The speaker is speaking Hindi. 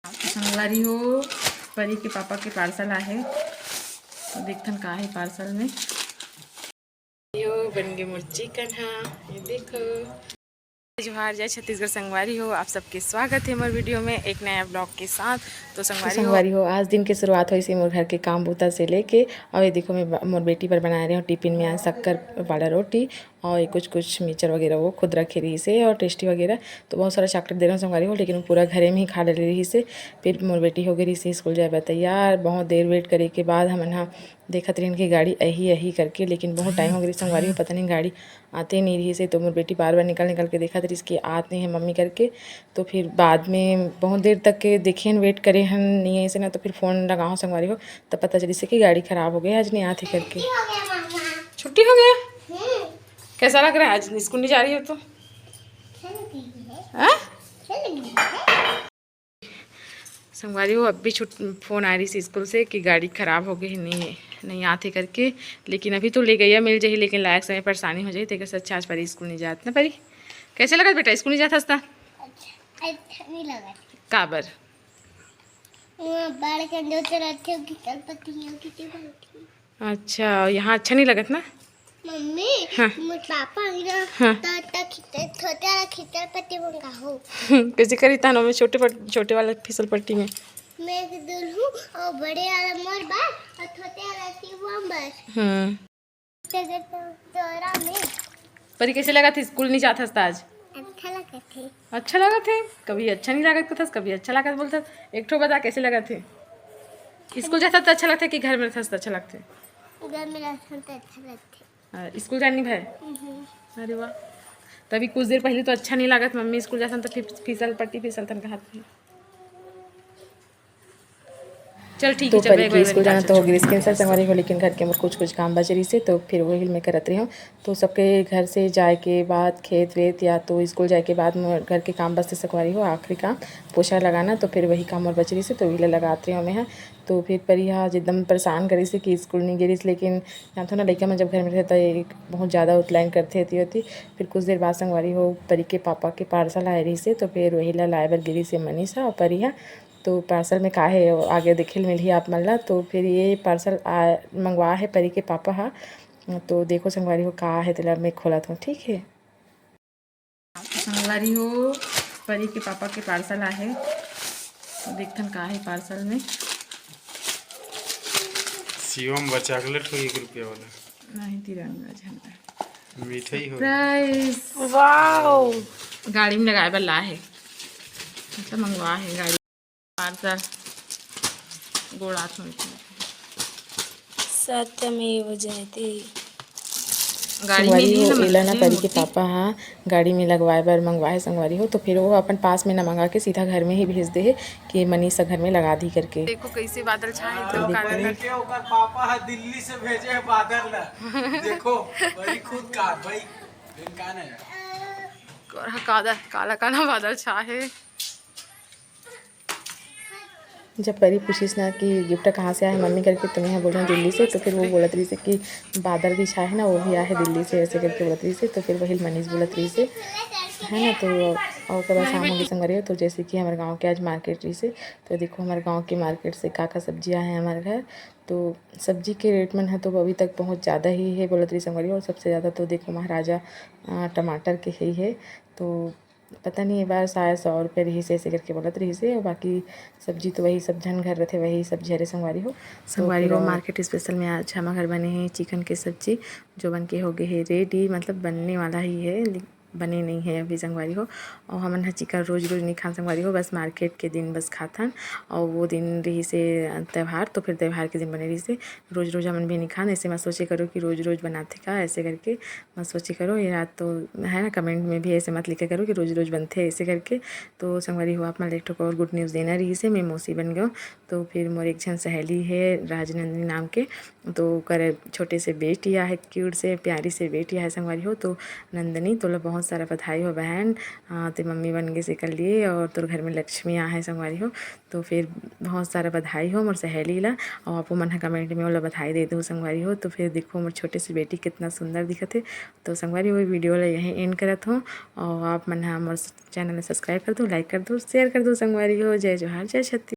संगवारी हो परी के पापा के पार्सल आहे तो देखथन का है पार्सल में। यो बन गए मोर चिकन हा, ये देखो। जोहार जय छत्तीसगढ़ संगवारी हो, आप सबके स्वागत है हमारे वीडियो में एक नया ब्लॉग के साथ। तो संगवारी हो आज दिन की शुरुआत हुई सी मोर घर के काम बूता से लेके और ये देखो मैं मोर बेटी पर बना रही हूँ टिफिन में आज शक्कर वाला रोटी और कुछ मिक्सचर वगैरह वो खुद रखे रही से और टेस्टी वगैरह। तो बहुत सारा चॉकलेट दे रहा हूँ संगवारी हो, लेकिन पूरा घरे में ही खा ले रही से। फिर मोर बेटी हो गई से स्कूल जाए तैयार। बहुत देर वेट करे के बाद हम यहाँ देखत रही कि गाड़ी यही करके, लेकिन बहुत टाइम हो गई संगवारी हो, पता नहीं गाड़ी आते नहीं रही से। तो मोर बेटी बार बार निकल के देखा रही कि आते नहीं है मम्मी करके। तो फिर बाद में बहुत देर तक के देखे वेट करे हन नहीं ऐसे ना, तो फिर फ़ोन लगाओ संगवारी हो तब पता चली से कि गाड़ी ख़राब हो गई आज नहीं आती करके। छुट्टी हो गया? कैसा लग रहा है? आज स्कूल नहीं जा रही हो तो संगवारी हो अब भी फ़ोन आ रही थी स्कूल से कि गाड़ी ख़राब हो गई नहीं आते करके। लेकिन अभी तो ले गई मिल जाए, लेकिन लायक समय परेशानी हो जाए तो सच्चा आज परी स्कूल नहीं जाती ना। परी कैसे लगा बेटा स्कूल नहीं जाता हंसता? अच्छा नहीं लगा काबर अच्छा यहाँ अच्छा नहीं लगत ना मम्मी। हाँ। पापा हाँ। कैसे करी तानो में छोटे वाला फिसल पट्टी में मैं दुल्हू और बड़े वाला मोर बाल और छोटे वाला टीबम्बर तोरा में। परी कैसे लगा था स्कूल नहीं जाता था आज? अच्छा लगा थे। कभी अच्छा नहीं लगा था, कभी अच्छा लगा बोलता। एक ठो बता कैसे लगा थे? स्कूल जाता तो अच्छा लगता कि घर में रहता तो अच्छा लगते? घर में रहता तो अच्छा लगते। स्कूल जानी भाई? अरे वाह, तभी कुछ देर पहले तो अच्छा नहीं लगा था मम्मी स्कूल जाता तो फिसल पट्टी फिसलतन का हाथ में। चल ठीक है। तो परी की स्कूल जाना तो हो गई स्किन संगवारी हो, लेकिन घर के मोर कुछ काम बच रही से तो फिर वही मैं करत रही हूँ। तो सबके घर से जाए के बाद खेत वेत या तो स्कूल जाए के बाद मोर घर के काम बचते संगवारी हो आखिरी काम पोछा लगाना। तो फिर वही काम और बच रही से तो वही लगाती हूँ मैं यहाँ। तो फिर परी आज एकदम परेशान करी से कि स्कूल नहीं गिरी, लेकिन जानते हो ना लड़का में जब घर में रहता है बहुत ज़्यादा उत्लाइन करते होती। फिर कुछ देर बाद संगवारी हो परी के पापा के पार्सल आए रही से तो फिर वही लाए बर गिरी से मनीषा और परी है। तो पार्सल में का है आगे देखे मिली आप मन ला। तो फिर ये पार्सल मंगवा है परी के पापा हा। तो देखो संगवारी हो का है तेला मैं खोला था। ठीक है संगवारी हो परी के पापा के पार्सल आहे तो देखथन का है पार्सल में। शिवम बा चॉकलेट हो 1 रुपया वाला नहीं तिरंगा झंडा मिठाई हो प्राइस। वाओ गाड़ी में लगाए बर ला है मतलब मंगवा है गाड़ी पार्सल गोड़ात में सत्यमेव जयते। गाड़ी में ही इला ना परी के पापा हाँ गाड़ी में लगवाए बर मंगवाए संगवारी हो। तो फिर वो अपन पास में ना मंगा के सीधा घर में ही भेज दे है कि मनीषा घर में लगा दी करके। देखो कैसे बादल छाए तो के ओकर पापा है दिल्ली से भेजे है बादल ला देखो बड़ी खुद का भाई इनका नहीं काला काला बादल छाए। जब परी पूछीस ना कि गिफ्ट कहाँ से आया है मम्मी करके तो मैं बोल रही हूँ दिल्ली से। तो फिर वो बोलत रही से कि बादल भी छाए है ना वो भी आया है दिल्ली से ऐसे करके बोलत रही से। तो फिर वही मनीष बोलत रही से है ना। तो और कब शाम होगी संगवारी। तो जैसे कि हमारे गांव के आज मार्केट रही से तो देखो हमारे गांव के मार्केट से का सब्जियां हैं हमारे घर। तो सब्जी के रेट में है तो अभी तक बहुत ज़्यादा ही है बोलत रही संगवारी। और सबसे ज़्यादा तो देखो महाराजा टमाटर के ही है। तो पता नहीं ये बार शायद 100 रुपये रही से ऐसे करके बोलत रही से। और बाकी सब्जी तो वही सब जन घर रहते वही सब्जी हरे संगवारी हो। संगवारी हो मार्केट स्पेशल में आज हमारे घर बने हैं चिकन की सब्जी जो बन के हो गए है रेडी, मतलब बनने वाला ही है बने नहीं है अभी संगवारी हो। और हमन हा चिकन रोज़ नहीं खान संगवारी हो, बस मार्केट के दिन बस खाथन। और वो दिन रही से त्यौहार तो फिर त्यौहार के दिन बने रही से रोज़ हमन भी नहीं खान। ऐसे मत सोचे करो कि रोज़ बनाते का ऐसे करके मत सोचे करो। ये रात तो है ना कमेंट में भी ऐसे मत लिखा करो कि रोज़ बनते ऐसे करके। तो संगवारी हो आप मन एक ठो और गुड न्यूज़ देना रही से मैं मौसी बन गयो। तो फिर मोर एक जन सहेली है राजनंदिनी नाम के, तो कर छोटे से बेटिया है क्यूट से प्यारी से बेटिया है संगवारी हो। तो नंदनी तो बहुत बहुत सारा बधाई हो बहन, ते मम्मी बन गए से कर लिए और तोर घर में लक्ष्मी आ है संगवारी हो। तो फिर बहुत सारा बधाई हो मोर सहेली ला, और आपो मन कमेंट में ओला बधाई दे दो संगवारी हो। तो फिर देखो मोर छोटे सी बेटी कितना सुंदर दिखत है। तो संगवारी हो वीडियो ला यहीं एंड करत हो, और आप मन मोर चैनल ला सब्सक्राइब कर दो, लाइक कर दो, शेयर कर दो संगवारी हो। जय जोहार, जय छत्तीसगढ़।